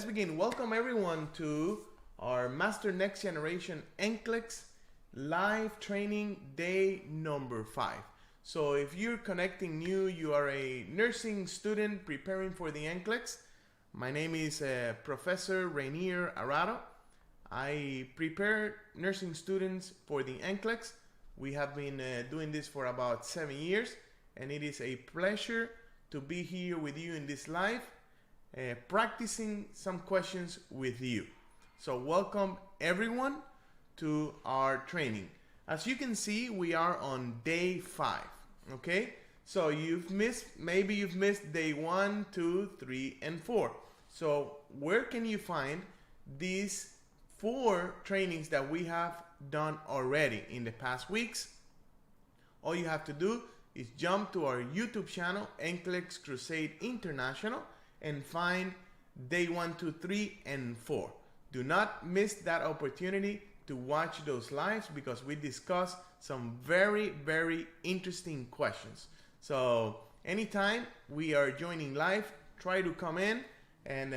Let's begin. Welcome everyone to our Master Next Generation NCLEX live training day number 5. So if you're connecting new, you are a nursing student preparing for the NCLEX. My name is Professor Rainier Arado. I prepare nursing students for the NCLEX. We have been doing this for about 7 years, and it is a pleasure to be here with you in this live. Practicing some questions with you. So welcome everyone to our training. As you can see, we are on day 5. Okay, so maybe you've missed day 1, 2, 3, and 4. So where can you find these 4 trainings that we have done already in the past weeks? All you have to do is jump to our YouTube channel, NCLEX Crusade International, and find day 1, 2, 3, and 4. Do not miss that opportunity to watch those lives because we discuss some very, very interesting questions. So anytime we are joining live, try to come in and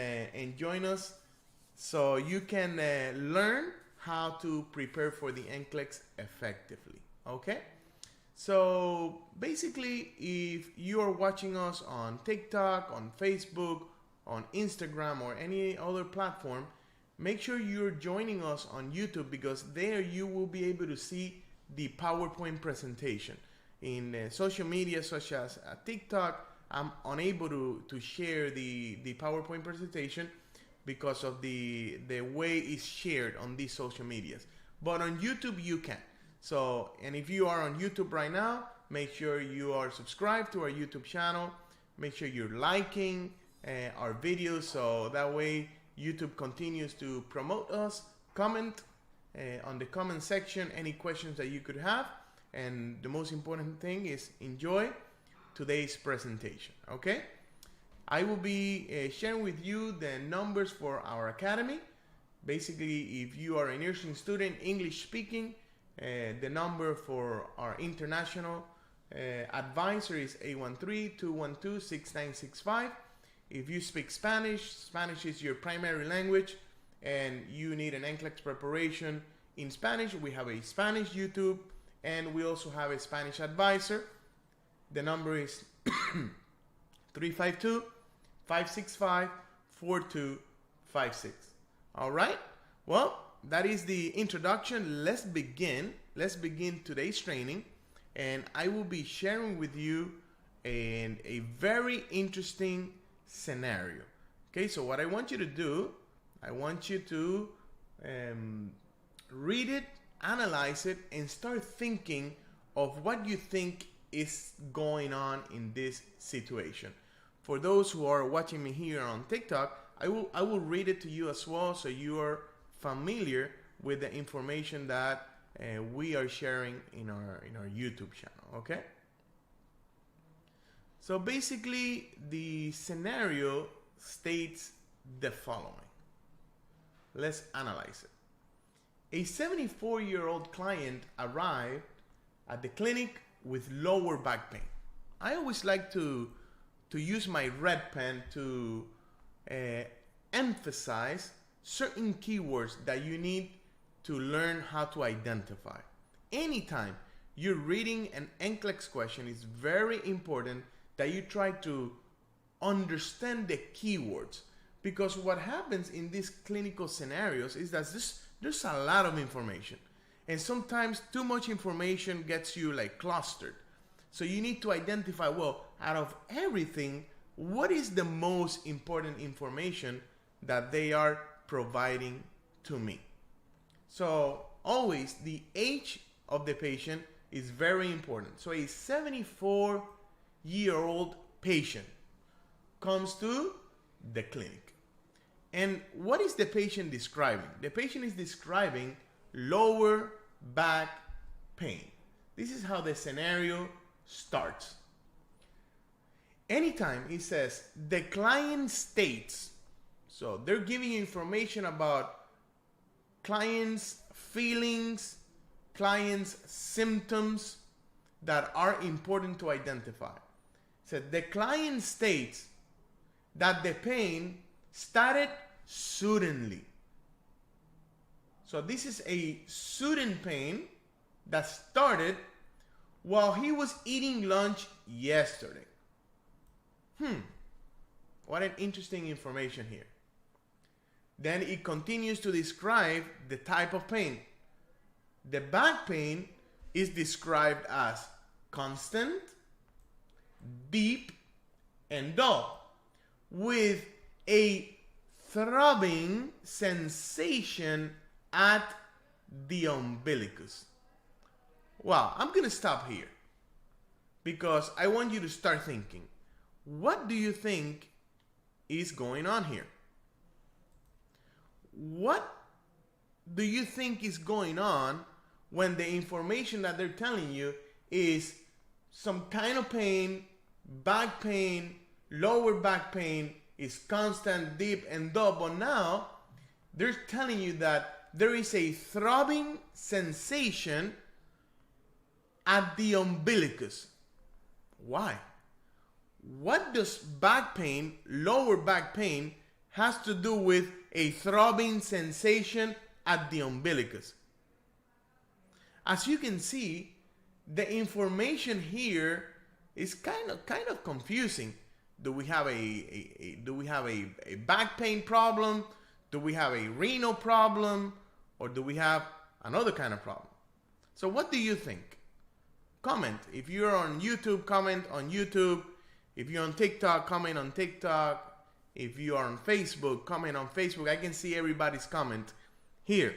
join us so you can learn how to prepare for the NCLEX effectively. Okay? So basically, if you are watching us on TikTok, on Facebook, on Instagram, or any other platform, make sure you're joining us on YouTube because there you will be able to see the PowerPoint presentation. In social media such as TikTok, I'm unable to share the PowerPoint presentation because of the way it's shared on these social medias. But on YouTube, you can. So, and if you are on YouTube right now, make sure you are subscribed to our YouTube channel. Make sure you're liking our videos so that way YouTube continues to promote us. Comment on the comment section any questions that you could have. And the most important thing is enjoy today's presentation, okay? I will be sharing with you the numbers for our academy. Basically, if you are a nursing student, English speaking, the number for our international advisor is 813-212-6965. If you speak Spanish, Spanish is your primary language, and you need an NCLEX preparation in Spanish, we have a Spanish YouTube, and we also have a Spanish advisor. The number is 352-565-4256. All right? Well, that is the introduction. Let's begin. Let's begin today's training, and I will be sharing with you a very interesting scenario. Okay, so what I want you to do, I want you to read it, analyze it, and start thinking of what you think is going on in this situation. For those who are watching me here on TikTok, I will read it to you as well so you are familiar with the information that we are sharing in our YouTube channel. Okay, so basically the scenario states the following. Let's analyze it. A 74-year-old client arrived at the clinic with lower back pain. I always like to use my red pen to emphasize certain keywords that you need to learn how to identify. Anytime you're reading an NCLEX question, it's very important that you try to understand the keywords, because what happens in these clinical scenarios is that there's a lot of information, and sometimes too much information gets you like clustered. So you need to identify, well, out of everything, what is the most important information that they are providing to me. So always the age of the patient is very important. So a 74-year-old patient comes to the clinic. And what is the patient describing? The patient is describing lower back pain. This is how the scenario starts. Anytime it says the client states, so they're giving you information about clients' feelings, clients' symptoms that are important to identify. So the client states that the pain started suddenly. So this is a sudden pain that started while he was eating lunch yesterday. What an interesting information here. Then it continues to describe the type of pain. The back pain is described as constant, deep, and dull, with a throbbing sensation at the umbilicus. Well, I'm going to stop here because I want you to start thinking. What do you think is going on here? What do you think is going on when the information that they're telling you is some kind of pain, back pain, lower back pain, is constant, deep, and dull, but now they're telling you that there is a throbbing sensation at the umbilicus. Why? What does back pain, lower back pain, has to do with a throbbing sensation at the umbilicus? As you can see, the information here is kind of confusing. Do we have a back pain problem? Do we have a renal problem? Or do we have another kind of problem? So what do you think? Comment. If you're on YouTube, comment on YouTube. If you're on TikTok, comment on TikTok. If you are on Facebook, comment on Facebook. I can see everybody's comment here.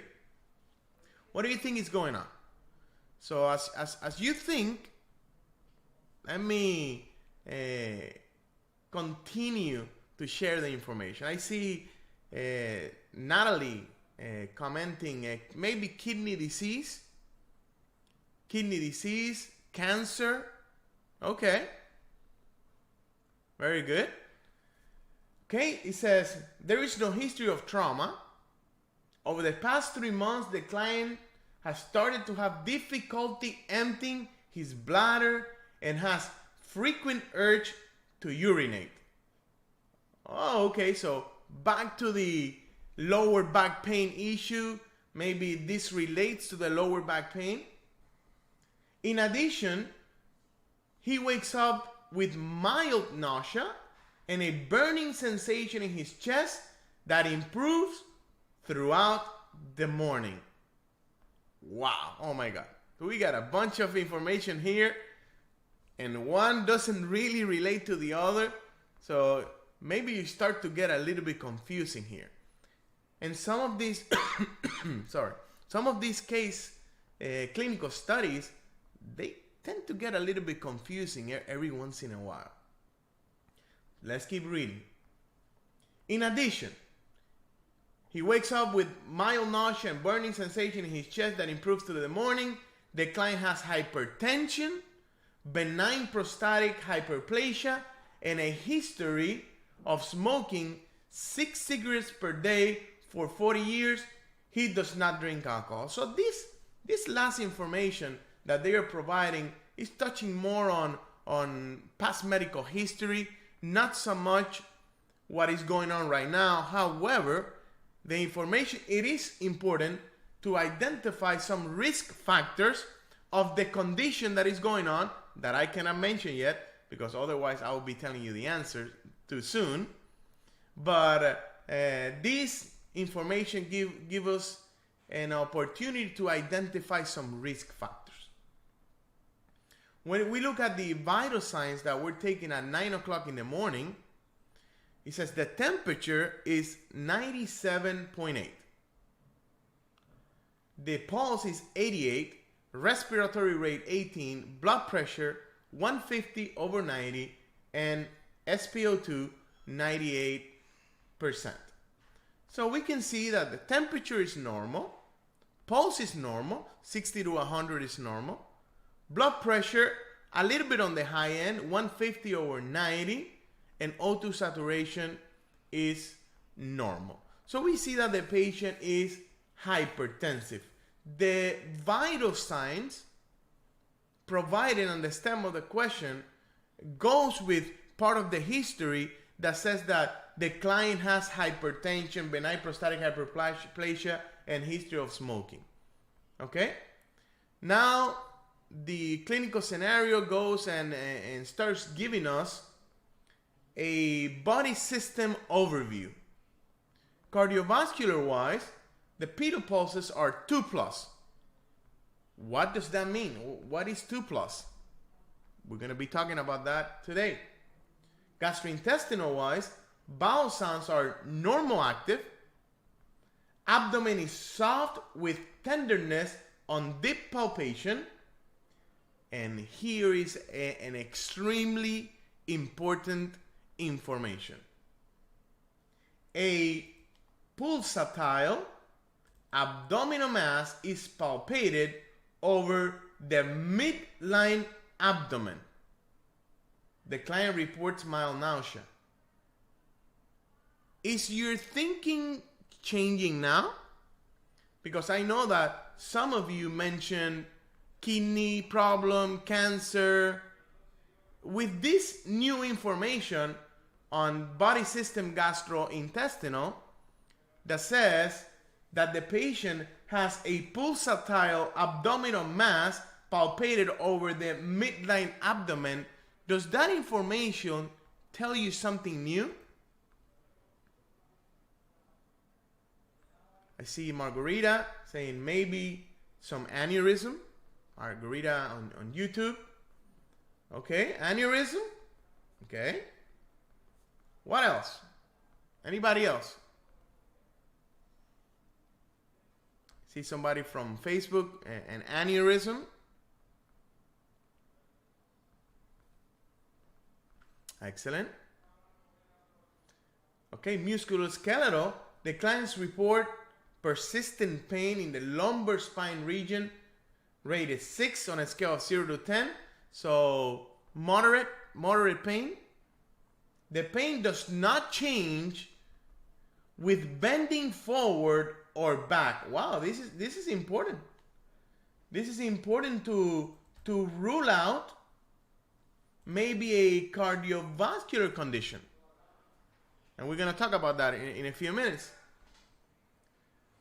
What do you think is going on? So as you think, let me continue to share the information. I see Natalie commenting maybe kidney disease, cancer. Okay. Very good. Okay, it says, there is no history of trauma. Over the past 3 months, the client has started to have difficulty emptying his bladder and has frequent urge to urinate. Oh, okay, so back to the lower back pain issue. Maybe this relates to the lower back pain. In addition, he wakes up with mild nausea and a burning sensation in his chest that improves throughout the morning. Wow, oh my God. We got a bunch of information here and one doesn't really relate to the other. So maybe you start to get a little bit confusing here. And some of these, some of these clinical studies, they tend to get a little bit confusing every once in a while. Let's keep reading. In addition, he wakes up with mild nausea and burning sensation in his chest that improves through the morning. The client has hypertension, benign prostatic hyperplasia, and a history of smoking 6 cigarettes per day for 40 years. He does not drink alcohol. So this last information that they are providing is touching more on past medical history, not so much what is going on right now. However, the information, it is important to identify some risk factors of the condition that is going on that I cannot mention yet, because otherwise I will be telling you the answer too soon. But this information give us an opportunity to identify some risk factors. When we look at the vital signs that we're taking at 9 o'clock in the morning, it says the temperature is 97.8. The pulse is 88, respiratory rate 18, blood pressure 150/90, and SpO2 98%. So we can see that the temperature is normal, pulse is normal, 60 to 100 is normal, blood pressure a little bit on the high end, 150/90, and O2 saturation is normal. So we see that the patient is hypertensive. The vital signs provided on the stem of the question goes with part of the history that says that the client has hypertension, benign prostatic hyperplasia, and history of smoking. Okay? Now, the clinical scenario goes and starts giving us a body system overview. Cardiovascular wise, the pedal pulses are 2+. What does that mean? What is 2+? We're going to be talking about that today. Gastrointestinal wise, bowel sounds are normal active. Abdomen is soft with tenderness on deep palpation. And here is an extremely important information. A pulsatile abdominal mass is palpated over the midline abdomen. The client reports mild nausea. Is your thinking changing now? Because I know that some of you mentioned kidney problem, cancer. With this new information on body system gastrointestinal that says that the patient has a pulsatile abdominal mass palpated over the midline abdomen, does that information tell you something new? I see Margarita saying maybe some aneurysm. Margarita on YouTube. Okay, aneurysm. Okay. What else? Anybody else? See somebody from Facebook, an aneurysm. Excellent. Okay, musculoskeletal. The clients report persistent pain in the lumbar spine region, rated 6 on a scale of 0 to 10. So moderate pain. The pain does not change with bending forward or back. Wow, this is important. This is important to rule out maybe a cardiovascular condition. And we're going to talk about that in a few minutes.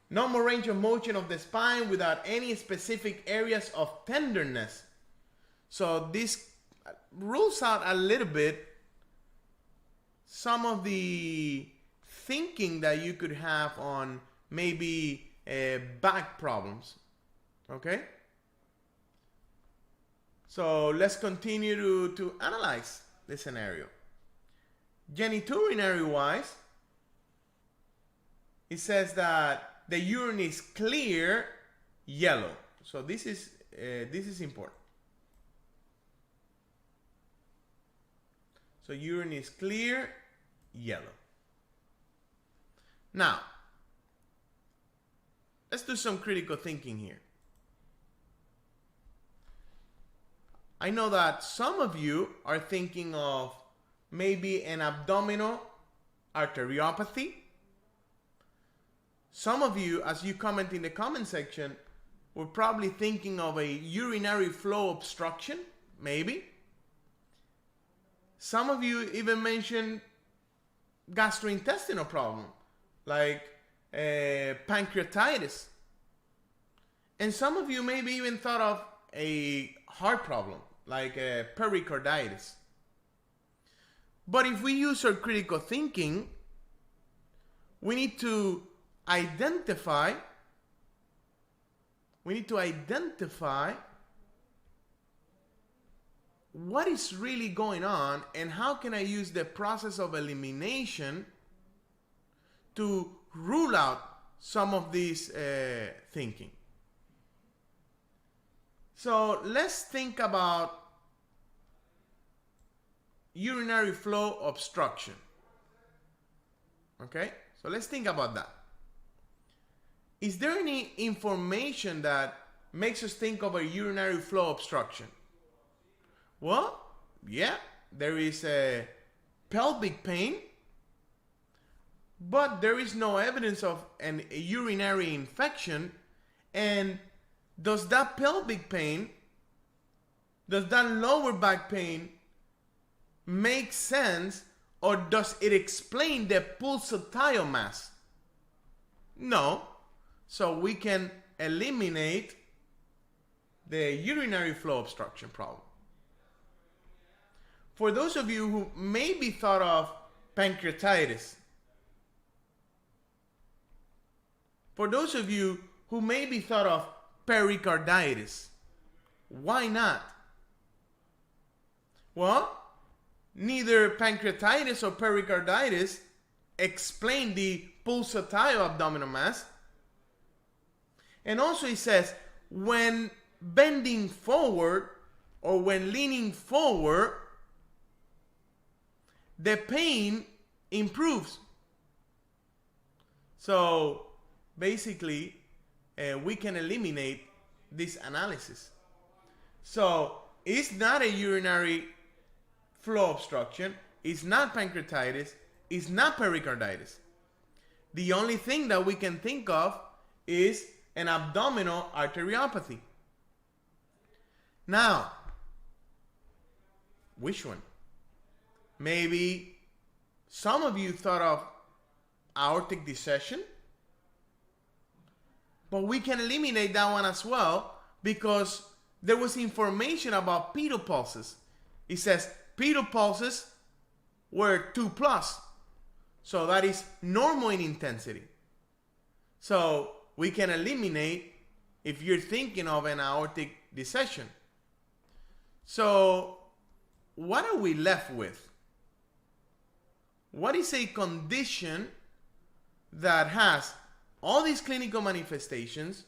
Normal range of motion of the spine without any specific areas of tenderness. So this rules out a little bit some of the thinking that you could have on maybe back problems. Okay? So let's continue to analyze the scenario. Genitourinary wise, it says that the urine is clear yellow. So this is important. So urine is clear yellow. Now, let's do some critical thinking here. I know that some of you are thinking of maybe an abdominal arteriopathy. Some of you, as you comment in the comment section, were probably thinking of a urinary flow obstruction, maybe. Some of you even mentioned gastrointestinal problem, like pancreatitis. And some of you maybe even thought of a heart problem, like pericarditis. But if we use our critical thinking, we need to identify what is really going on and how can I use the process of elimination to rule out some of these thinking. So let's think about urinary flow obstruction. Okay, so let's think about that. Is there any information that makes us think of a urinary flow obstruction? Well, yeah, there is a pelvic pain, but there is no evidence of a urinary infection. And does that pelvic pain, does that lower back pain make sense or does it explain the pulsatile mass? No. So we can eliminate the urinary flow obstruction problem. For those of you who maybe thought of pancreatitis, for those of you who maybe thought of pericarditis, why not? Well, neither pancreatitis or pericarditis explain the pulsatile abdominal mass. And also it says when bending forward or when leaning forward, the pain improves. So basically, we can eliminate this analysis. So it's not a urinary flow obstruction, it's not pancreatitis, it's not pericarditis. The only thing that we can think of is an abdominal arteriopathy. Now, which one? Maybe some of you thought of aortic dissection, but we can eliminate that one as well because there was information about pedal pulses. It says pedal pulses were 2+, so that is normal in intensity. So we can eliminate if you're thinking of an aortic dissection. So what are we left with? What is a condition that has all these clinical manifestations,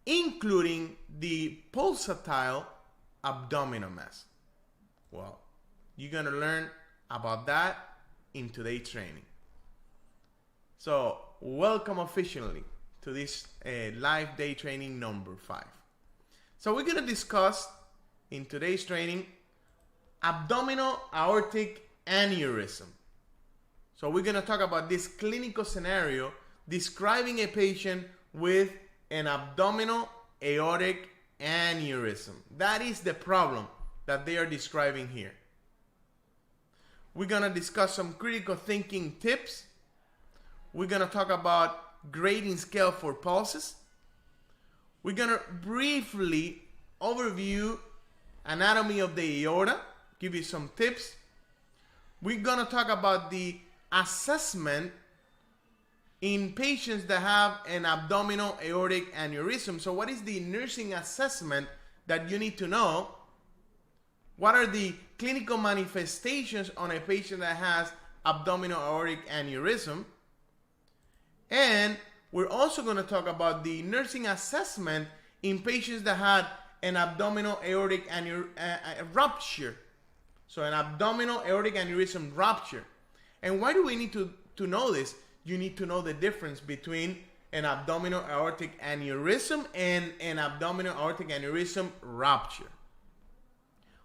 including the pulsatile abdominal mass? Well, you're going to learn about that in today's training. So welcome officially to this live day training number 5. So we're going to discuss in today's training abdominal aortic aneurysm. So we're going to talk about this clinical scenario describing a patient with an abdominal aortic aneurysm. That is the problem that they are describing here. We're going to discuss some critical thinking tips. We're going to talk about grading scale for pulses. We're going to briefly overview anatomy of the aorta, give you some tips. We're going to talk about the assessment in patients that have an abdominal aortic aneurysm. So what is the nursing assessment that you need to know? What are the clinical manifestations on a patient that has abdominal aortic aneurysm? And we're also going to talk about the nursing assessment in patients that had an abdominal aortic rupture. So an abdominal aortic aneurysm rupture. And why do we need to know this? You need to know the difference between an abdominal aortic aneurysm and an abdominal aortic aneurysm rupture.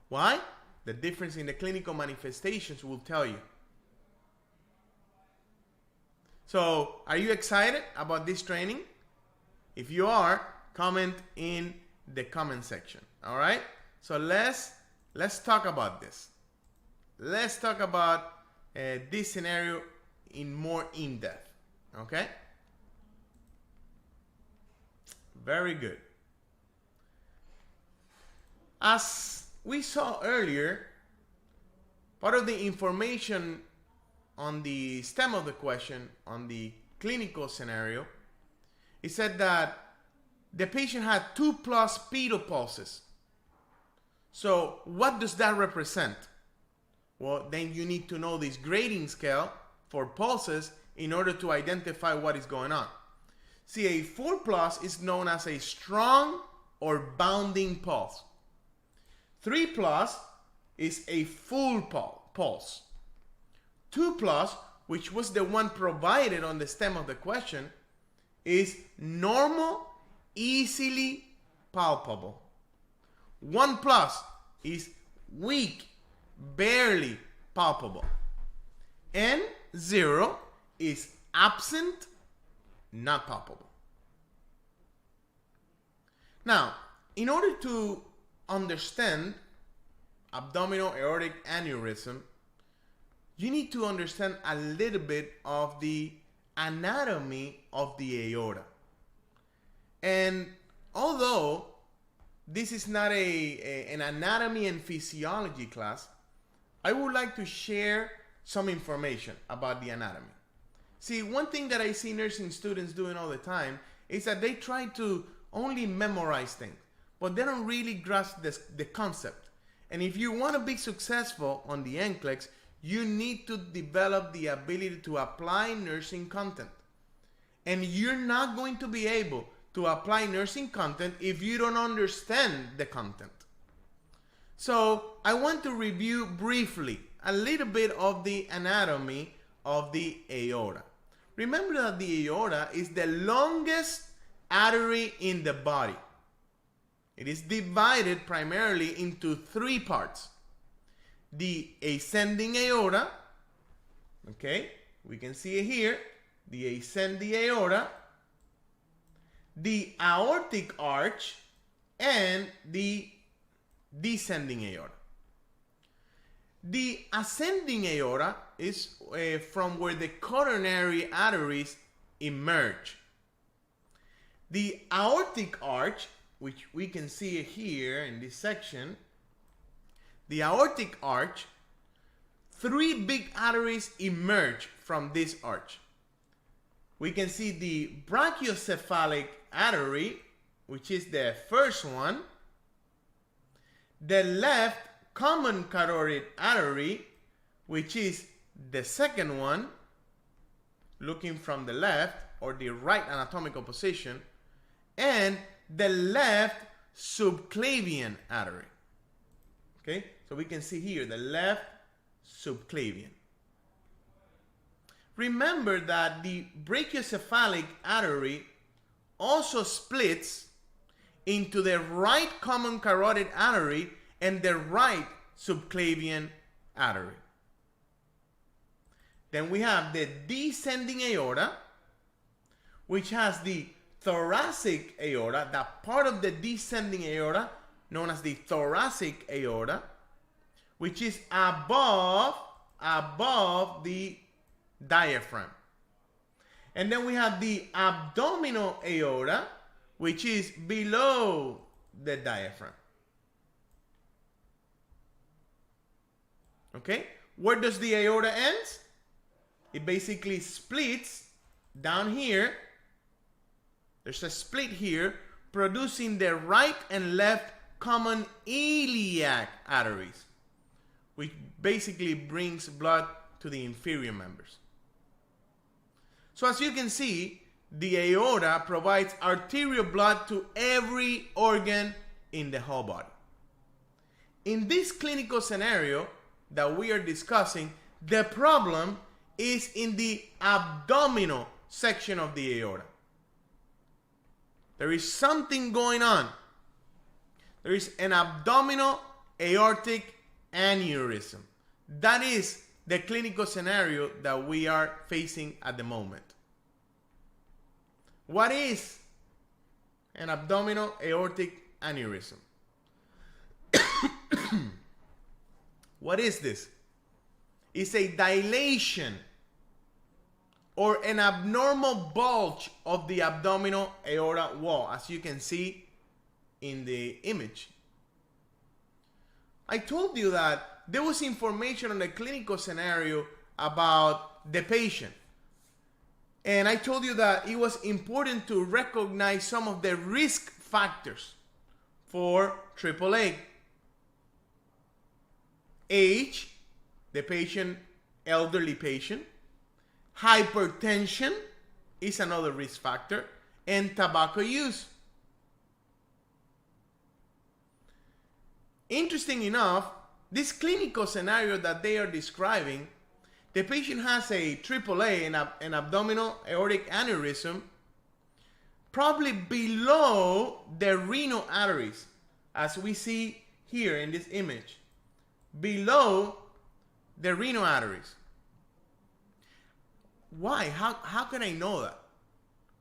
Why? The difference in the clinical manifestations will tell you. So, are you excited about this training? If you are, comment in the comment section. All right? So let's talk about this. Let's talk about this scenario in more in-depth. Okay? Very good. As we saw earlier, part of the information on the stem of the question, on the clinical scenario, it said that the patient had 2+ pedal pulses. So what does that represent? Well, then you need to know this grading scale for pulses in order to identify what is going on. See, a 4+ is known as a strong or bounding pulse. 3+ is a full pulse. 2+, which was the one provided on the stem of the question, is normal, easily palpable. 1+ is weak, barely palpable. And 0 is absent, not palpable. Now, in order to understand abdominal aortic aneurysm, you need to understand a little bit of the anatomy of the aorta. And although this is not an anatomy and physiology class, I would like to share some information about the anatomy. See, one thing that I see nursing students doing all the time is that they try to only memorize things, but they don't really grasp the concept. And if you want to be successful on the NCLEX, you need to develop the ability to apply nursing content. And you're not going to be able to apply nursing content if you don't understand the content. So I want to review briefly a little bit of the anatomy of the aorta. Remember that the aorta is the longest artery in the body. It is divided primarily into three parts. The ascending aorta, okay, we can see it here, the ascending aorta, the aortic arch, and the descending aorta. The ascending aorta is from where the coronary arteries emerge. The aortic arch, which we can see here in this section, the aortic arch, three big arteries emerge from this arch. We can see the brachiocephalic artery, which is the first one, the left common carotid artery, which is the second one, looking from the left or the right anatomical position, and the left subclavian artery. Okay, so we can see here the left subclavian. Remember that the brachiocephalic artery also splits into the right common carotid artery and the right subclavian artery. Then we have the descending aorta, which has the thoracic aorta, that part of the descending aorta known as the thoracic aorta, which is above the diaphragm. And then we have the abdominal aorta, which is below the diaphragm. Okay, where does the aorta end? It basically splits down here. There's a split here, producing the right and left common iliac arteries, which basically brings blood to the inferior members. So as you can see, the aorta provides arterial blood to every organ in the whole body. In this clinical scenario that we are discussing, the problem is in the abdominal section of the aorta. There is something going on. There is an abdominal aortic aneurysm. That is the clinical scenario that we are facing at the moment. What is an abdominal aortic aneurysm? What is this? It's a dilation or an abnormal bulge of the abdominal aorta wall, as you can see in the image. I told you that there was information on the clinical scenario about the patient. And I told you that it was important to recognize some of the risk factors for AAA. Age, the patient, elderly patient. Hypertension is another risk factor, and tobacco use. Interesting enough, this clinical scenario that they are describing, the patient has a AAA, an abdominal aortic aneurysm, probably below the renal arteries, as we see here in this image, below the renal arteries. Why? How can I know that?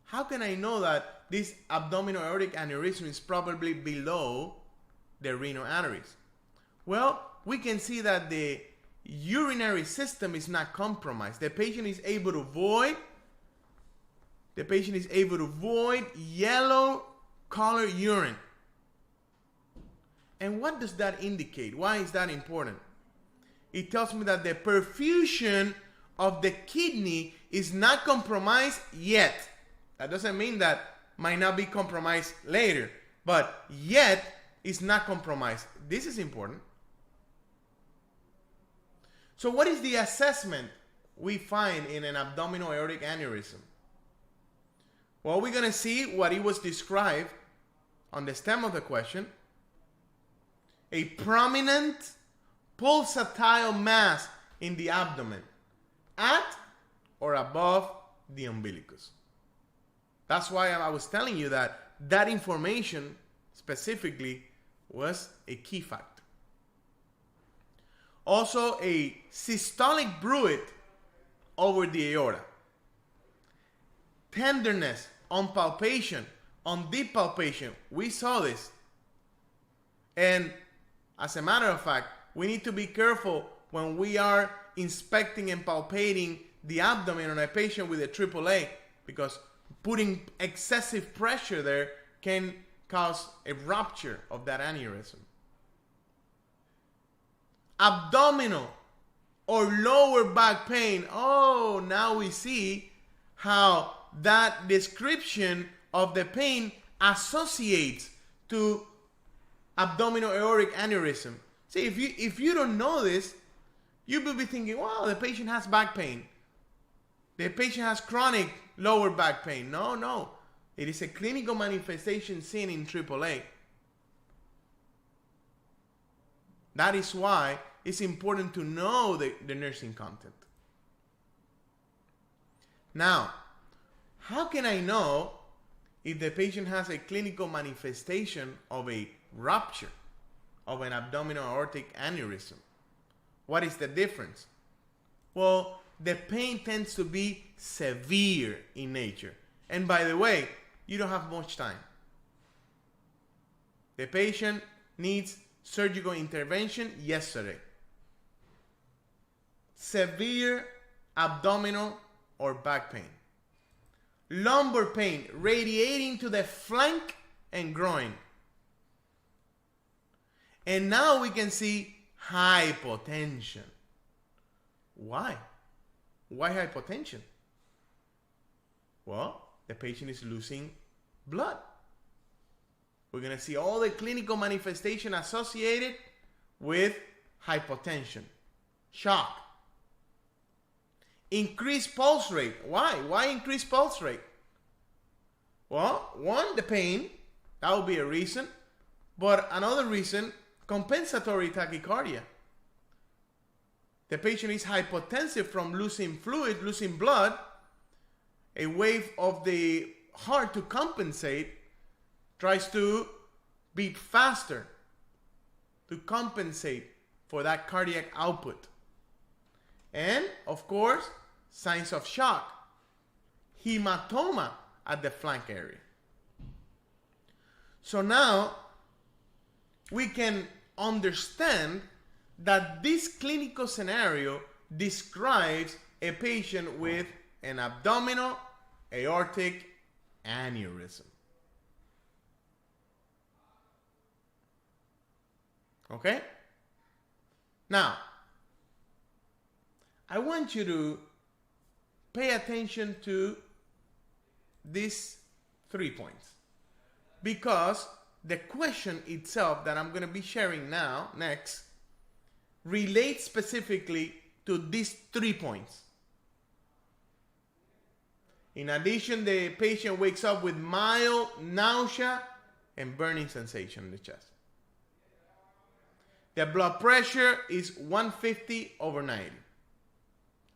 How can I know that this abdominal aortic aneurysm is probably below the renal arteries? Well, we can see that the urinary system is not compromised. The patient is able to void. The patient is able to void yellow colored urine. And what does that indicate? Why is that important? It tells me that the perfusion of the kidney is not compromised yet. That doesn't mean that might not be compromised later, but yet is not compromised. This is important. So what is the assessment we find in an abdominal aortic aneurysm? Well, we're going to see what it was described on the stem of the question. A prominent pulsatile mass in the abdomen at or above the umbilicus. That's why I was telling you that that information specifically was a key factor. Also, a systolic bruit over the aorta. Tenderness on palpation, on deep palpation. We saw this. And as a matter of fact, we need to be careful when we are inspecting and palpating the abdomen on a patient with a AAA, because putting excessive pressure there can cause a rupture of that aneurysm. Abdominal or lower back pain. Oh, now we see how that description of the pain associates to abdominal aortic aneurysm. See, if you don't know this, you will be thinking, wow, the patient has back pain. The patient has chronic lower back pain. No. It is a clinical manifestation seen in AAA. That is why it's important to know the nursing content. Now, how can I know if the patient has a clinical manifestation of a rupture of an abdominal aortic aneurysm? What is the difference? Well, the pain tends to be severe in nature. And by the way, you don't have much time. The patient needs surgical intervention yesterday. Severe abdominal or back pain. Lumbar pain radiating to the flank and groin. And now we can see hypotension. Why? Why hypotension? Well, the patient is losing blood. We're going to see all the clinical manifestation associated with hypotension. Shock. Increased pulse rate. Why? Why increased pulse rate? Well, one, the pain. That would be a reason. But another reason, compensatory tachycardia. The patient is hypotensive from losing fluid, losing blood. A wave of the heart to compensate tries to beat faster to compensate for that cardiac output. And, of course, signs of shock. Hematoma at the flank area. So now, we can understand that this clinical scenario describes a patient with an abdominal aortic aneurysm. Okay? Now, I want you to pay attention to these 3 points, because the question itself that I'm going to be sharing now, next, relates specifically to these 3 points. In addition, the patient wakes up with mild nausea and burning sensation in the chest. The blood pressure is 150/90.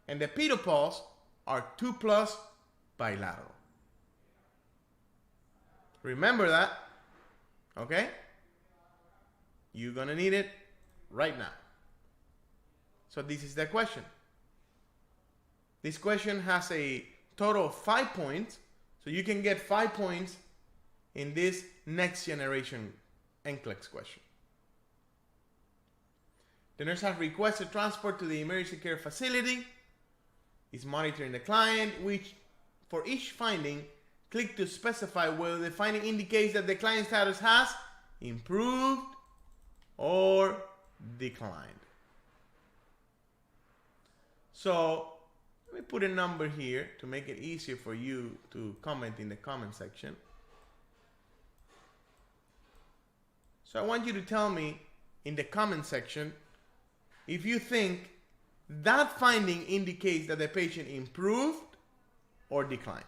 And the pedal pulse are 2+ bilateral. Remember that, okay? You're going to need it right now. So this is the question. This question has a total of 5 points. So you can get 5 points in this next generation NCLEX question. The nurse has requested transport to the emergency care facility, is monitoring the client, which for each finding, click to specify whether the finding indicates that the client status has improved or declined. So let me put a number here to make it easier for you to comment in the comment section. So I want you to tell me in the comment section if you think that finding indicates that the patient improved or declined.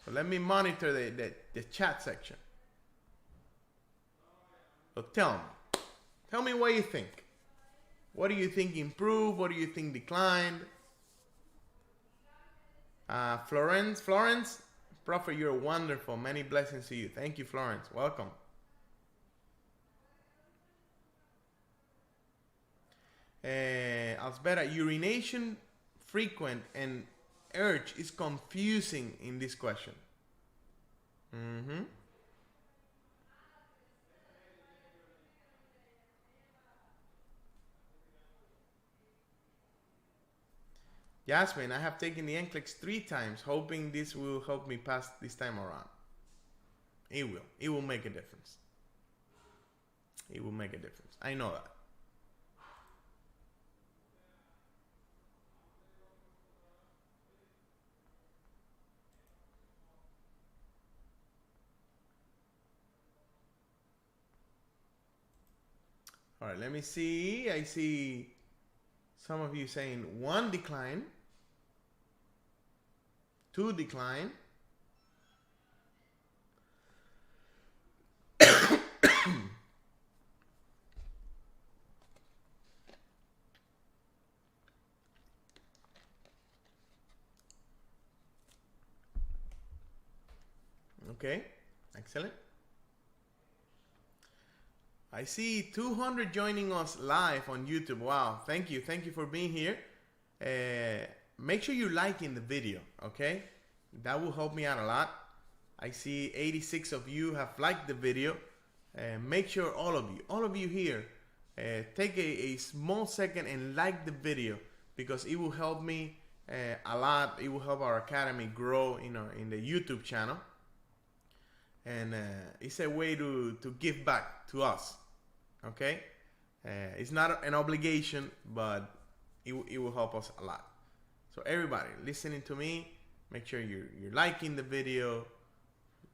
So let me monitor the chat section. So tell me what you think. What do you think improved? What do you think declined? Florence, Prophet, you're wonderful. Many blessings to you. Thank you, Florence. Welcome. Alsbeta, urination frequent and urge is confusing in this question. Jasmine, I have taken the NCLEX 3 times, hoping this will help me pass this time around. It will. It will make a difference. It will make a difference. I know that. All right, let me see. I see some of you saying 1 decline, 2 decline. Okay, excellent. I see 200 joining us live on YouTube. Wow, thank you for being here. Make sure you're liking the video, okay? That will help me out a lot. I see 86 of you have liked the video. Make sure all of you here, take a small second and like the video, because it will help me a lot. It will help our academy grow in the YouTube channel. And it's a way to give back to us, okay? It's not an obligation, but it will help us a lot. So everybody listening to me, make sure you're liking the video,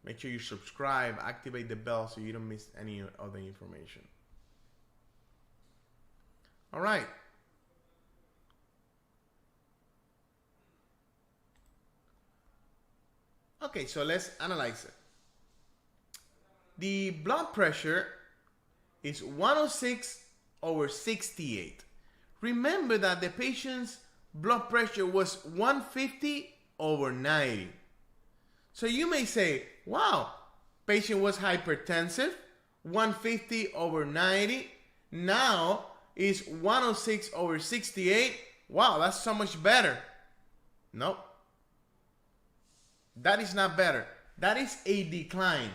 make sure you subscribe, activate the bell so you don't miss any other information. All right. Okay, so let's analyze it. The blood pressure is 106/68. Remember that the patient's blood pressure was 150/90. So you may say, wow, patient was hypertensive, 150/90. Now is 106/68. Wow, that's so much better. Nope. That is not better. That is a decline.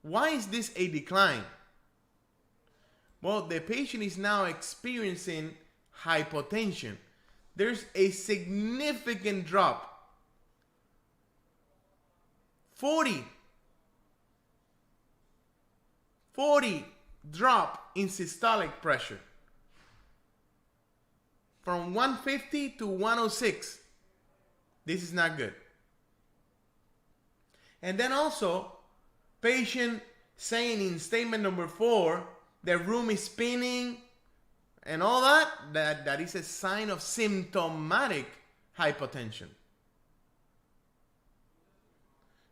Why is this a decline? Well, the patient is now experiencing hypotension. There's a significant drop. 40 drop in systolic pressure. From 150 to 106. This is not good. And then also, patient saying in statement number 4, the room is spinning and all that is a sign of symptomatic hypotension.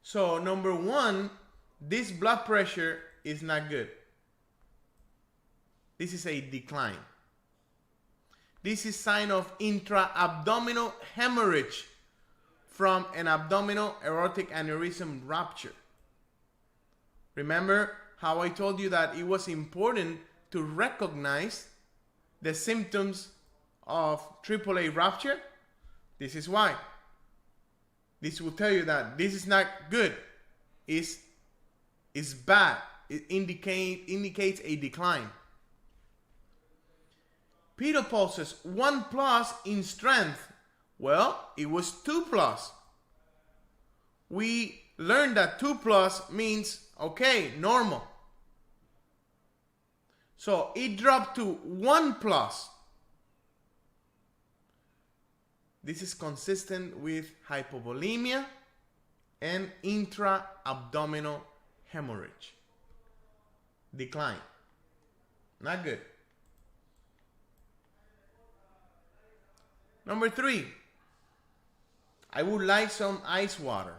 So number 1, this blood pressure is not good. This is a decline. This is sign of intra-abdominal hemorrhage from an abdominal aortic aneurysm rupture. Remember how I told you that it was important to recognize the symptoms of AAA rupture? This is why. This will tell you that this is not good. It's bad. it indicates a decline. Pedal pulses 1 plus in strength. Well, it was 2 plus. We learned that 2 plus means, okay, normal. So it dropped to 1 plus. This is consistent with hypovolemia and intra-abdominal hemorrhage. Decline. Not good. Number 3. I would like some ice water.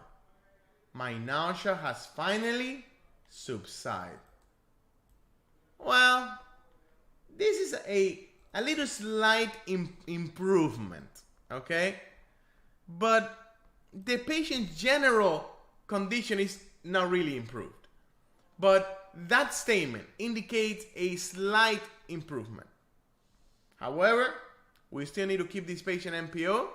My nausea has finally subsided. Well, this is a little slight improvement, okay? But the patient's general condition is not really improved. But that statement indicates a slight improvement. However, we still need to keep this patient NPO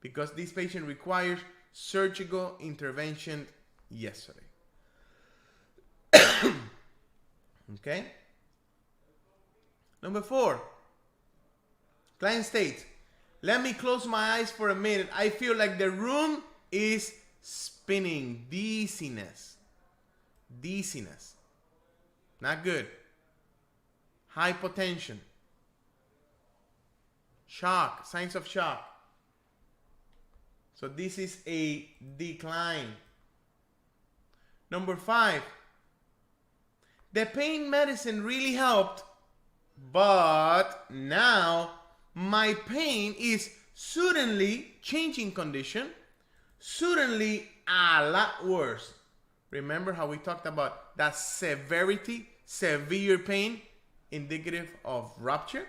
because this patient requires surgical intervention yesterday. Okay? Number 4. Client states, let me close my eyes for a minute. I feel like the room is spinning. Dizziness. Dizziness. Not good. Hypotension. Shock. Signs of shock. So this is a decline. Number 5. The pain medicine really helped, but now my pain is suddenly changing condition, suddenly a lot worse. Remember how we talked about that severity, severe pain, indicative of rupture?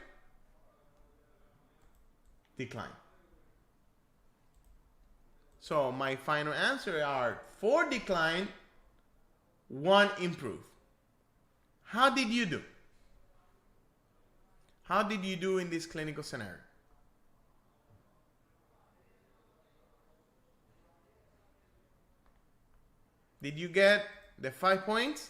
Decline. So my final answer are 4 decline, 1 improve. How did you do? How did you do in this clinical scenario? Did you get the 5 points?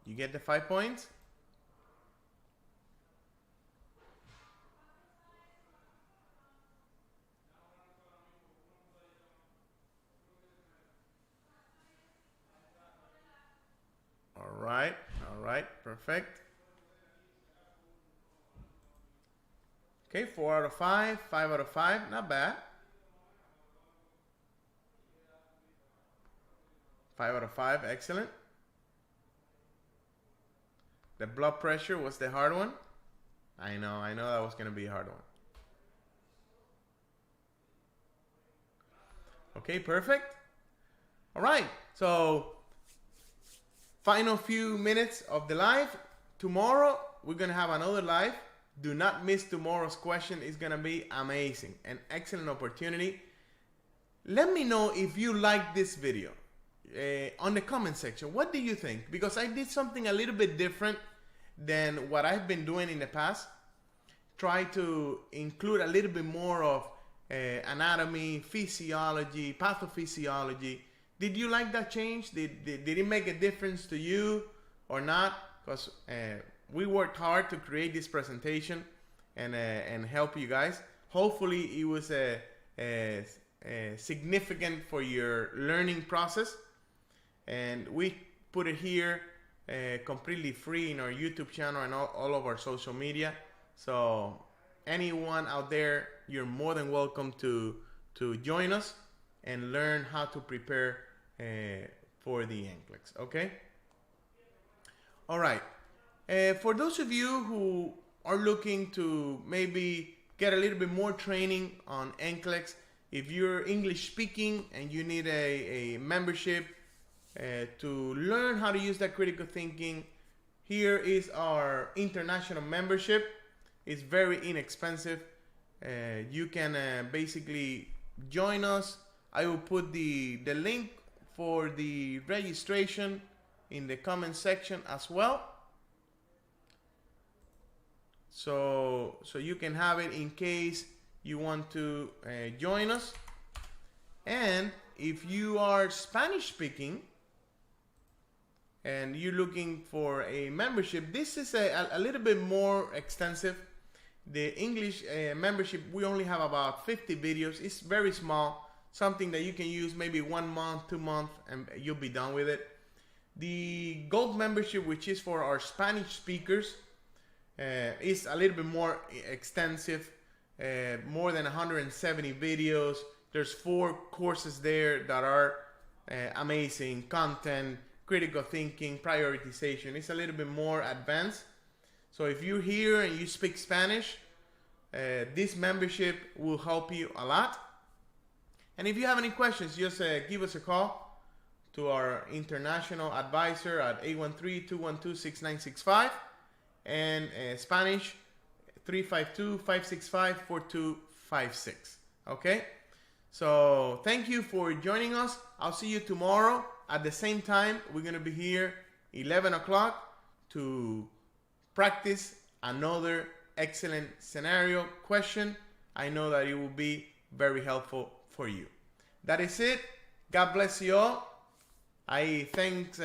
You get the 5 points? All right, perfect. Okay, 4 out of 5, 5 out of 5, not bad. 5 out of 5, excellent. The blood pressure was the hard one. I know that was going to be a hard one. Okay, perfect. All right, so final few minutes of the live. Tomorrow, we're going to have another live. Do not miss tomorrow's question. It's going to be amazing. An excellent opportunity. Let me know if you like this video on the comment section. What do you think? Because I did something a little bit different than what I've been doing in the past. Try to include a little bit more of anatomy, physiology, pathophysiology. Did you like that change? Did it make a difference to you or not? Because we worked hard to create this presentation and help you guys. Hopefully it was significant for your learning process. And we put it here completely free in our YouTube channel and all of our social media. So anyone out there, you're more than welcome to join us and learn how to prepare for the NCLEX, okay? All right. For those of you who are looking to maybe get a little bit more training on NCLEX, if you're English speaking and you need a membership to learn how to use that critical thinking, here is our international membership. It's very inexpensive. You can basically join us. I will put the link for the registration in the comment section as well. so you can have it in case you want to join us. And if you are Spanish speaking and you're looking for a membership, this is a little bit more extensive. The English membership, we only have about 50 videos. It's very small, something that you can use maybe 1 month, 2 months, and you'll be done with it. The Gold membership, which is for our Spanish speakers, is a little bit more extensive, more than 170 videos. There's 4 courses there that are amazing. Content, critical thinking, prioritization. It's a little bit more advanced. So if you're here and you speak Spanish, this membership will help you a lot. And if you have any questions, just give us a call to our international advisor at 813-212-6965, and Spanish 352-565-4256. Okay? So thank you for joining us. I'll see you tomorrow at the same time. We're going to be here 11 o'clock to practice another excellent scenario question. I know that it will be very helpful for you. That is it. God bless you all. I thank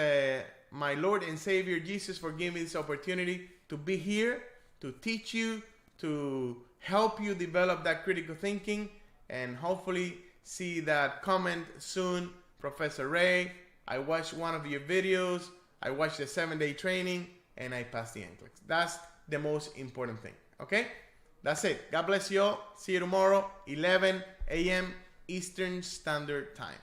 my Lord and Savior Jesus for giving me this opportunity to be here, to teach you, to help you develop that critical thinking, and hopefully see that comment soon. Professor Ray, I watched one of your videos, I watched the 7-day training, and I passed the NCLEX. That's the most important thing, okay? That's it. God bless you all. See you tomorrow, 11 a.m. Eastern Standard Time.